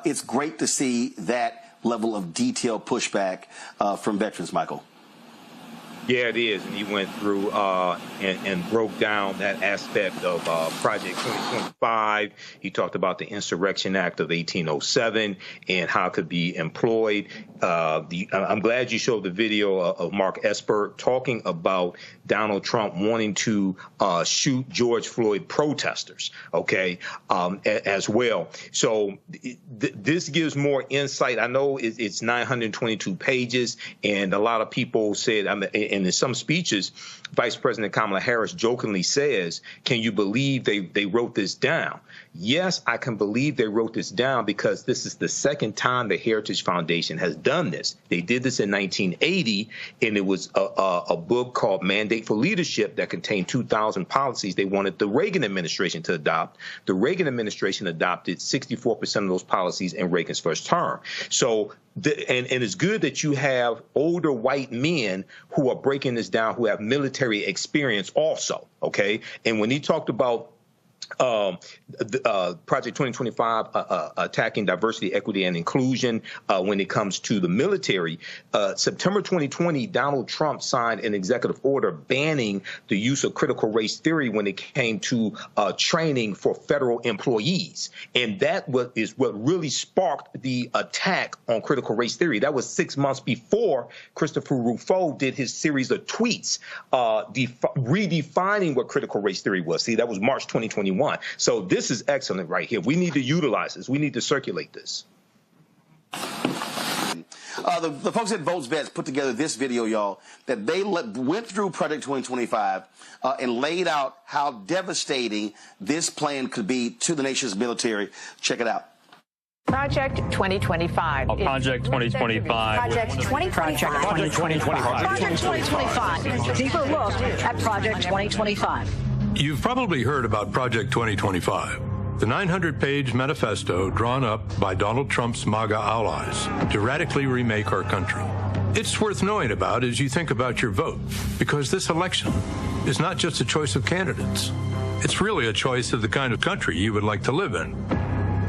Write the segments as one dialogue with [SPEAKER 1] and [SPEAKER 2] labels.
[SPEAKER 1] It's great to see that level of detailed pushback from veterans, Michael.
[SPEAKER 2] Yeah, it is. And he went through and broke down that aspect of Project 2025. He talked about the Insurrection Act of 1807 and how it could be employed. I'm glad you showed the video of Mark Esper talking about Donald Trump wanting to shoot George Floyd protesters, okay, as well. So this gives more insight. I know it's 922 pages, and a lot of people said, and in some speeches, Vice President Kamala Harris jokingly says, can you believe they wrote this down? Yes, I can believe they wrote this down because this is the second time the Heritage Foundation has done this. They did this in 1980, and it was a book called Mandate for Leadership that contained 2,000 policies they wanted the Reagan administration to adopt. The Reagan administration adopted 64% of those policies in Reagan's first term. So and it's good that you have older white men who are breaking this down, who have military experience also, okay? And when he talked about Project 2025 attacking diversity, equity, and inclusion when it comes to the military, September 2020, Donald Trump signed an executive order banning the use of critical race theory when it came to training for federal employees. And that is what really sparked the attack on critical race theory. That was 6 months before Christopher Rufo did his series of tweets redefining what critical race theory was. See, that was March 2021. So this is excellent right here. We need to utilize this. We need to circulate this.
[SPEAKER 1] The folks at VotesBets put together this video, y'all, that they went through Project 2025 and laid out how devastating this plan could be to the nation's military. Check it out.
[SPEAKER 3] Project 2025.
[SPEAKER 4] Project 2025.
[SPEAKER 3] Project 2025. Project 2025. Project 2025. Deeper look at Project 2025.
[SPEAKER 5] You've probably heard about Project 2025, the 900-page manifesto drawn up by Donald Trump's Maga allies to radically remake our country. It's worth knowing about as you think about your vote, because this election is not just a choice of candidates. It's really a choice of the kind of country you would like to live in.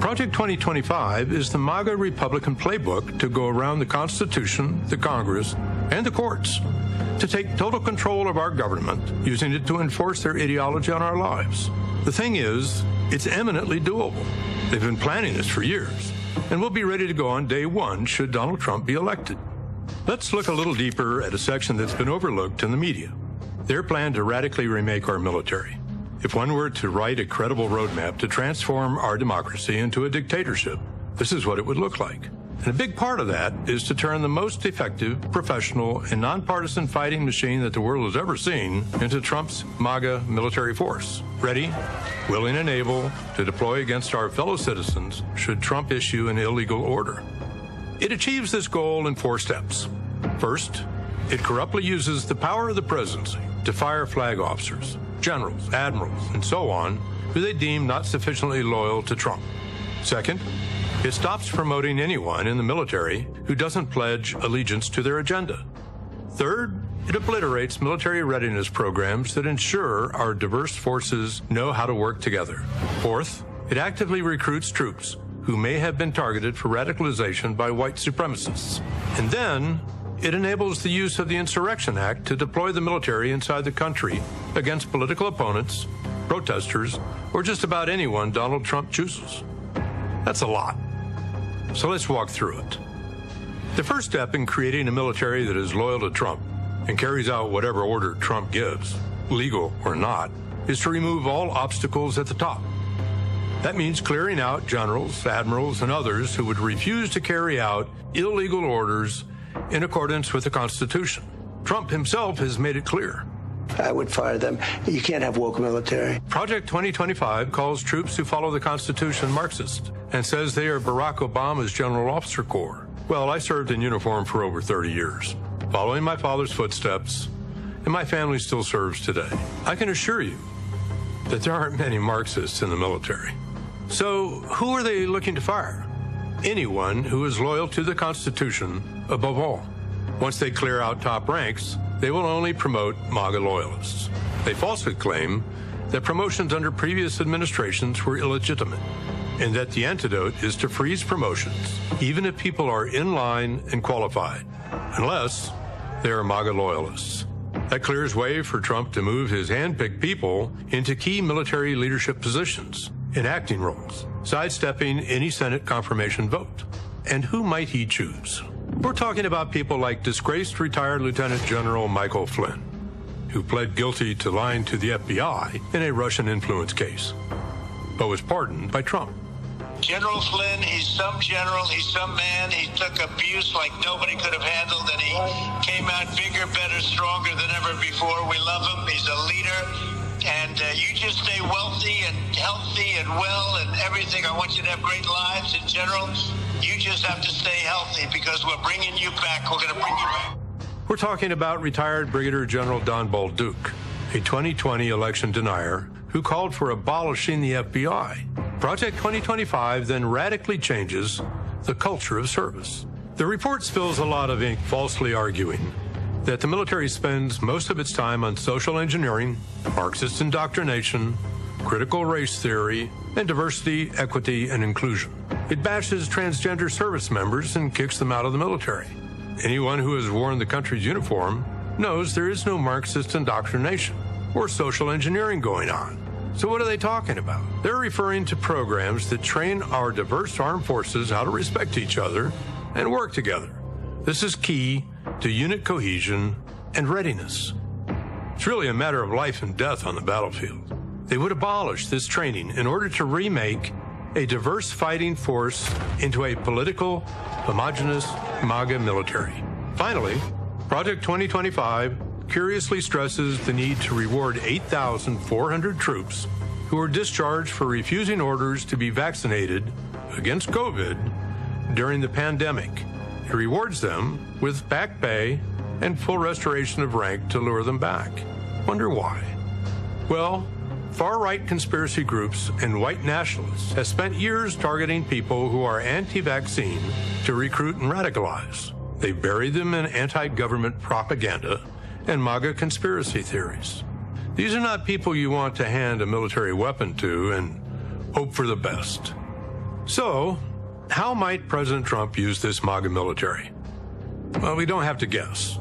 [SPEAKER 5] Project 2025 is the MAGA Republican playbook to go around the Constitution, the Congress, and the courts to take total control of our government, using it to enforce their ideology on our lives. The thing is, it's eminently doable. They've been planning this for years, and we'll be ready to go on day one should Donald Trump be elected. Let's look a little deeper at a section that's been overlooked in the media. Their plan to radically remake our military. If one were to write a credible roadmap to transform our democracy into a dictatorship, this is what it would look like. And a big part of that is to turn the most effective, professional, and nonpartisan fighting machine that the world has ever seen into Trump's MAGA military force. Ready, willing, and able to deploy against our fellow citizens should Trump issue an illegal order. It achieves this goal in 4 steps. First, it corruptly uses the power of the presidency to fire flag officers, generals, admirals, and so on, who they deem not sufficiently loyal to Trump. Second, it stops promoting anyone in the military who doesn't pledge allegiance to their agenda. Third, it obliterates military readiness programs that ensure our diverse forces know how to work together. Fourth, it actively recruits troops who may have been targeted for radicalization by white supremacists. And then, it enables the use of the Insurrection Act to deploy the military inside the country against political opponents, protesters, or just about anyone Donald Trump chooses. That's a lot. So let's walk through it. The first step in creating a military that is loyal to Trump and carries out whatever order Trump gives, legal or not, is to remove all obstacles at the top. That means clearing out generals, admirals, and others who would refuse to carry out illegal orders in accordance with the Constitution. Trump himself has made it clear.
[SPEAKER 6] I would fire them. You can't have woke military.
[SPEAKER 5] Project 2025 calls troops who follow the Constitution Marxist and says they are Barack Obama's General Officer Corps. Well, I served in uniform for over 30 years, following my father's footsteps, and my family still serves today. I can assure you that there aren't many Marxists in the military. So who are they looking to fire? Anyone who is loyal to the Constitution above all. Once they clear out top ranks, they will only promote MAGA loyalists. They falsely claim that promotions under previous administrations were illegitimate and that the antidote is to freeze promotions, even if people are in line and qualified, unless they are Maga loyalists. That clears way for Trump to move his hand-picked people into key military leadership positions in acting roles, sidestepping any Senate confirmation vote. And who might he choose? We're talking about people like disgraced retired Lieutenant General Michael Flynn, who pled guilty to lying to the FBI in a Russian influence case, but was pardoned by Trump.
[SPEAKER 7] General Flynn, he's some general, he's some man. He took abuse like nobody could have handled, and he came out bigger, better, stronger than ever before. We love him. He's a leader. And you just stay wealthy and healthy and well and everything. I want you to have great lives in general. You just have to stay healthy because we're bringing you back. We're going to bring you back.
[SPEAKER 5] We're talking about retired Brigadier General Don Bolduc, a 2020 election denier who called for abolishing the FBI. Project 2025 then radically changes the culture of service. The report spills a lot of ink falsely arguing that the military spends most of its time on social engineering, Marxist indoctrination, critical race theory, and diversity, equity, and inclusion. It bashes transgender service members and kicks them out of the military. Anyone who has worn the country's uniform knows there is no Marxist indoctrination or social engineering going on. So what are they talking about? They're referring to programs that train our diverse armed forces how to respect each other and work together. This is key to unit cohesion and readiness. It's really a matter of life and death on the battlefield. They would abolish this training in order to remake a diverse fighting force into a political, homogenous MAGA military. Finally, Project 2025 curiously stresses the need to reward 8,400 troops who were discharged for refusing orders to be vaccinated against COVID during the pandemic. It rewards them with back pay and full restoration of rank to lure them back. Wonder why? Well, far-right conspiracy groups and white nationalists have spent years targeting people who are anti-vaccine to recruit and radicalize. They bury them in anti-government propaganda and MAGA conspiracy theories. These are not people you want to hand a military weapon to and hope for the best. So, how might President Trump use this MAGA military? Well, we don't have to guess.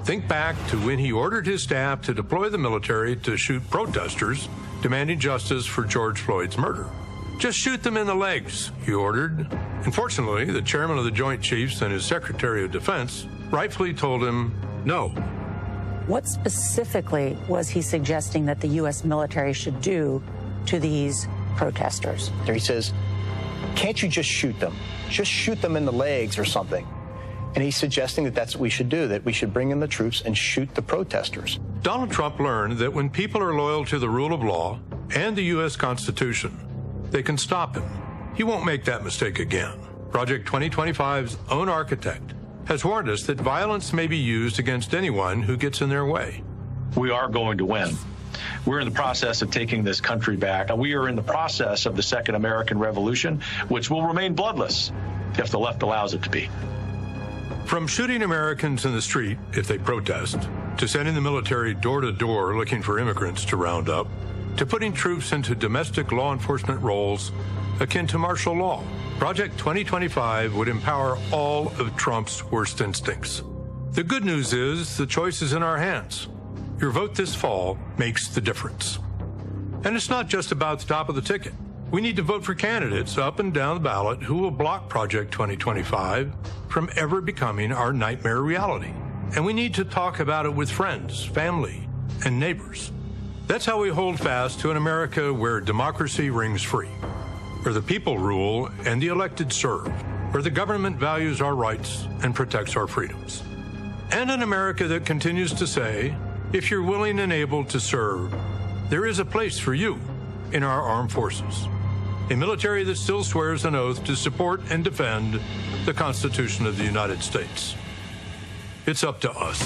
[SPEAKER 5] Think back to when he ordered his staff to deploy the military to shoot protesters demanding justice for George Floyd's murder. Just shoot them in the legs, he ordered. Unfortunately, the chairman of the Joint Chiefs and his Secretary of Defense rightfully told him no.
[SPEAKER 3] What specifically was he suggesting that the U.S. military should do to these protesters?
[SPEAKER 8] He says, can't you just shoot them? Just shoot them in the legs or something. And he's suggesting that that's what we should do, that we should bring in the troops and shoot the protesters.
[SPEAKER 5] Donald Trump learned that when people are loyal to the rule of law and the U.S. Constitution, they can stop him. He won't make that mistake again. Project 2025's own architect has warned us that violence may be used against anyone who gets in their way.
[SPEAKER 9] We are going to win. We're in the process of taking this country back. We are in the process of the Second American Revolution, which will remain bloodless if the left allows it to be.
[SPEAKER 5] From shooting Americans in the street if they protest, to sending the military door to door looking for immigrants to round up, to putting troops into domestic law enforcement roles akin to martial law, Project 2025 would empower all of Trump's worst instincts. The good news is the choice is in our hands. Your vote this fall makes the difference. And it's not just about the top of the ticket. We need to vote for candidates up and down the ballot who will block Project 2025 from ever becoming our nightmare reality. And we need to talk about it with friends, family, and neighbors. That's how we hold fast to an America where democracy rings free, where the people rule and the elected serve, where the government values our rights and protects our freedoms. And an America that continues to say, if you're willing and able to serve, there is a place for you in our armed forces. A military that still swears an oath to support and defend the Constitution of the United States. It's up to us.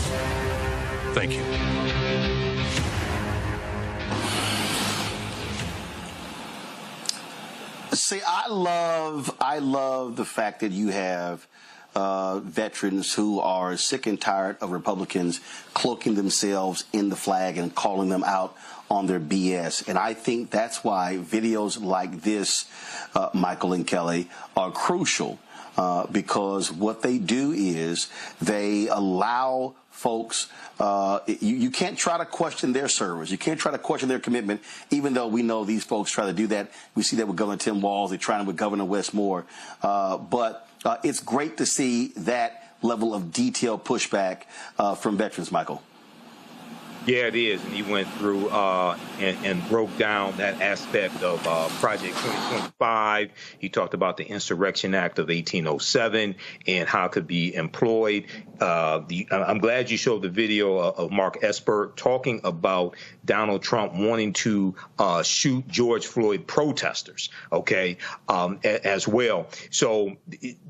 [SPEAKER 5] Thank you.
[SPEAKER 1] See, I love the fact that you have veterans who are sick and tired of Republicans cloaking themselves in the flag and calling them out on their BS. And I think that's why videos like this, Michael and Kelly, are crucial, because what they do is they allow folks, you can't try to question their service. You can't try to question their commitment, even though we know these folks try to do that. We see that with Governor Tim Walz. They're trying with Governor Wes Moore. But it's great to see that level of detailed pushback from veterans, Michael.
[SPEAKER 2] Yeah, it is. And he went through and broke down that aspect of Project 2025. He talked about the Insurrection Act of 1807 and how it could be employed. I'm glad you showed the video of Mark Esper talking about Donald Trump wanting to shoot George Floyd protesters, okay, as well. So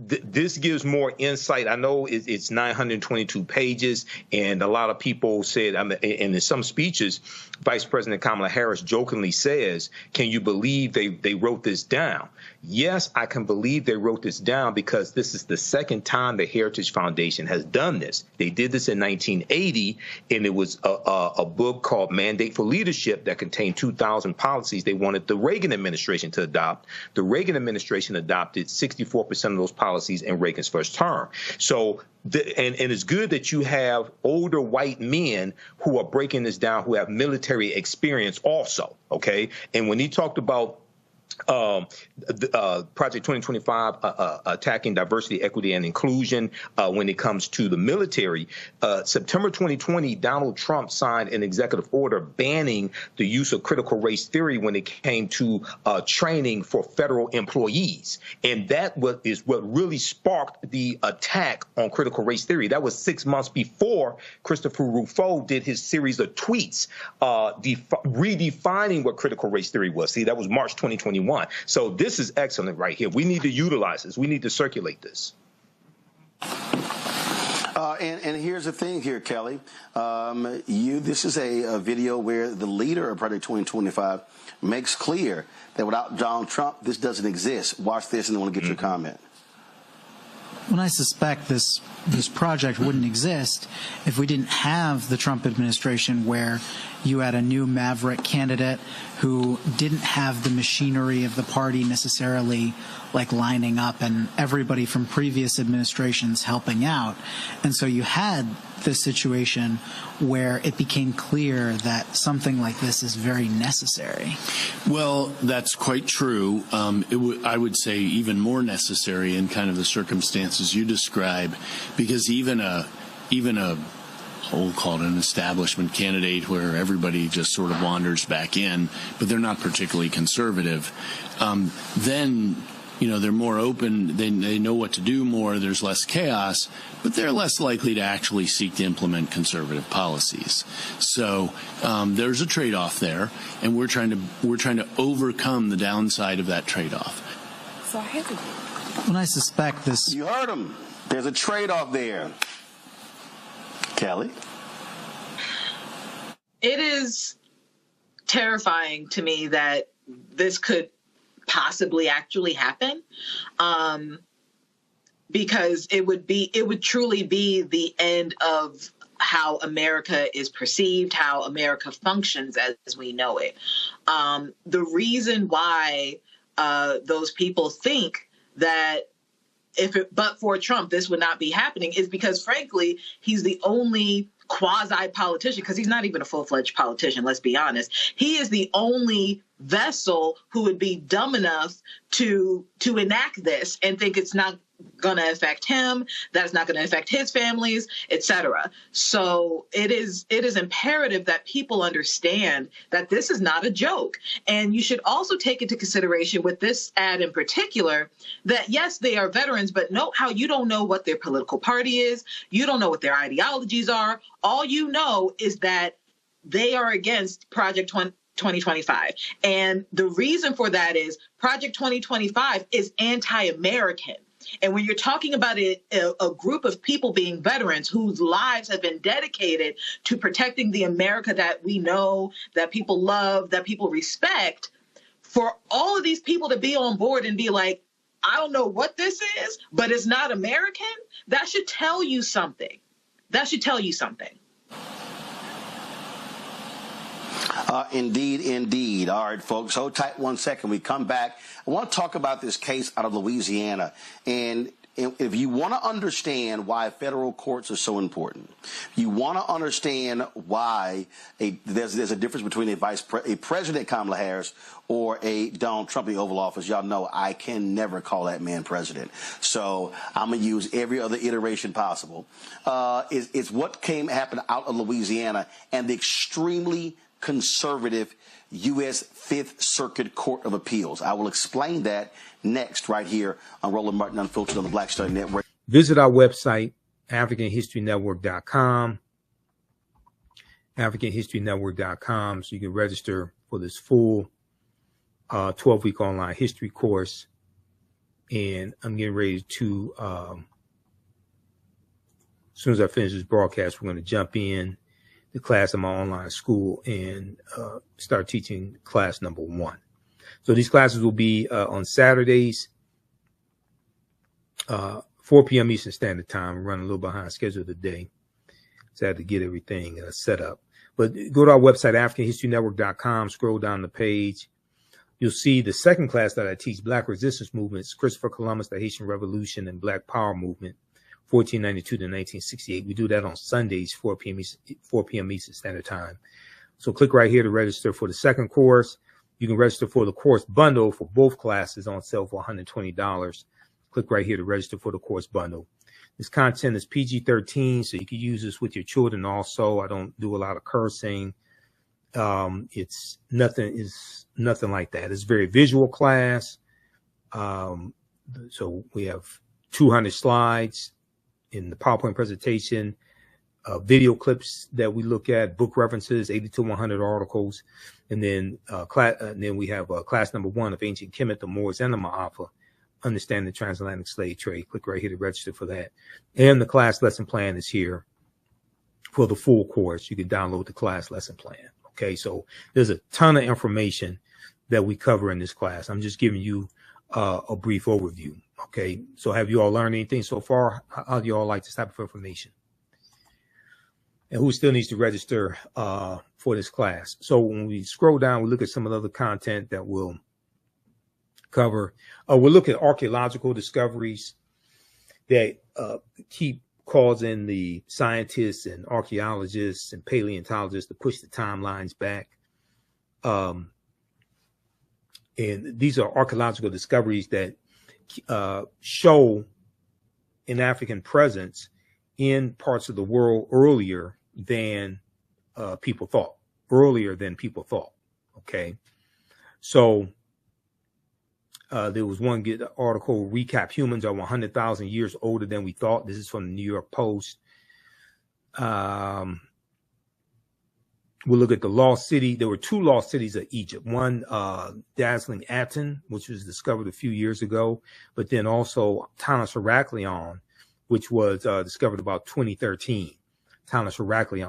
[SPEAKER 2] this gives more insight. I know it's 922 pages, and a lot of people said, and in some speeches, Vice President Kamala Harris jokingly says, can you believe they wrote this down? Yes, I can believe they wrote this down because this is the second time the Heritage Foundation has done this. They did this in 1980, and it was a book called Mandate for Leadership that contained 2,000 policies they wanted the Reagan administration to adopt. The Reagan administration adopted 64% of those policies in Reagan's first term. So, and it's good that you have older white men who are breaking this down, who have military experience also, okay? And when he talked about Project 2025 attacking diversity, equity, and inclusion when it comes to the military. September 2020, Donald Trump signed an executive order banning the use of critical race theory when it came to training for federal employees. And that is what really sparked the attack on critical race theory. That was 6 months before Christopher Rufo did his series of tweets redefining what critical race theory was. See, that was March 2021. So this is excellent right here. We need to utilize this. We need to circulate this.
[SPEAKER 1] And here's the thing here, Kelly. This is a video where the leader of Project 2025 makes clear that without Donald Trump, this doesn't exist. Watch this, and I want to get your comment.
[SPEAKER 10] When I suspect this project wouldn't exist if we didn't have the Trump administration, where you had a new maverick candidate who didn't have the machinery of the party necessarily like lining up and everybody from previous administrations helping out. And so you had this situation where it became clear that something like this is very necessary.
[SPEAKER 11] Well, that's quite true. I would say even more necessary in kind of the circumstances you describe, because even a we'll call it an establishment candidate where everybody just sort of wanders back in, but they're not particularly conservative, then they're more open, they know what to do more, there's less chaos, but they're less likely to actually seek to implement conservative policies. So there's a trade-off there, and we're trying to overcome the downside of that trade-off.
[SPEAKER 10] So when I suspect this...
[SPEAKER 1] You heard him. There's a trade-off there. Kelly?
[SPEAKER 12] It is terrifying to me that this could possibly actually happen, because it would truly be the end of how America is perceived, how America functions as we know it. The reason why those people think that but for Trump, this would not be happening is because, frankly, he's the only quasi-politician, because he's not even a full-fledged politician, let's be honest. He is the only vessel who would be dumb enough to enact this and think it's not going to affect him, that it's not going to affect his families, etc. So it is imperative that people understand that this is not a joke. And you should also take into consideration with this ad in particular that, yes, they are veterans, but note how you don't know what their political party is. You don't know what their ideologies are. All you know is that they are against Project 2025. And the reason for that is Project 2025 is anti-American. And when you're talking about a group of people being veterans whose lives have been dedicated to protecting the America that we know, that people love, that people respect, for all of these people to be on board and be like, I don't know what this is, but it's not American, that should tell you something. That should tell you something.
[SPEAKER 1] Indeed, indeed. All right, folks, hold tight 1 second. We come back. I want to talk about this case out of Louisiana. And if you want to understand why federal courts are so important, you want to understand why there's a difference between a President Kamala Harris or a Donald Trump in the Oval Office. Y'all know I can never call that man president. So I'm going to use every other iteration possible. It's what happened out of Louisiana and the extremely conservative U.S. Fifth Circuit Court of Appeals. I will explain that next right here on Roland Martin Unfiltered on the Black Study Network.
[SPEAKER 2] Visit our website, AfricanHistoryNetwork.com, AfricanHistoryNetwork.com, so you can register for this full 12-week online history course. And I'm getting ready to, as soon as I finish this broadcast, we're going to jump in the class of my online school and start teaching class number 1. So these classes will be on Saturdays, 4 p.m. Eastern Standard Time. We're running a little behind schedule today, so I had to get everything set up. But go to our website, AfricanHistoryNetwork.com, scroll down the page. You'll see the second class that I teach, Black Resistance Movements, Christopher Columbus, the Haitian Revolution, and Black Power Movement, 1492 to 1968. We do that on Sundays, 4 p.m. Eastern Standard Time. So click right here to register for the second course. You can register for the course bundle for both classes on sale for $120. Click right here to register for the course bundle. This content is PG-13, so you can use this with your children also. I don't do a lot of cursing. It's nothing like that. It's a very visual class. So we have 200 slides in the PowerPoint presentation, video clips that we look at, book references, 80 to 100 articles. And then we have class number 1 of Ancient Kemet, the Moors, and the Ma'afa, Understanding the Transatlantic Slave Trade. Click right here to register for that. And the class lesson plan is here for the full course. You can download the class lesson plan. Okay, so there's a ton of information that we cover in this class. I'm just giving you a brief overview. Okay, so have you all learned anything so far? How do you all like this type of information? And who still needs to register for this class? So when we scroll down, we look at some of the other content that we'll cover. We'll look at archaeological discoveries that keep causing the scientists and archaeologists and paleontologists to push the timelines back. And these are archaeological discoveries that show an African presence in parts of the world earlier than people thought. Okay, so there was one good article, Recap Humans Are 100,000 Years Older Than We Thought. This is from the New York Post. We'll look at the lost city. There were 2 lost cities of Egypt. One, dazzling Aten, which was discovered a few years ago, but then also Tanis Heraklion, which was discovered about 2013. Tanis Heraklion.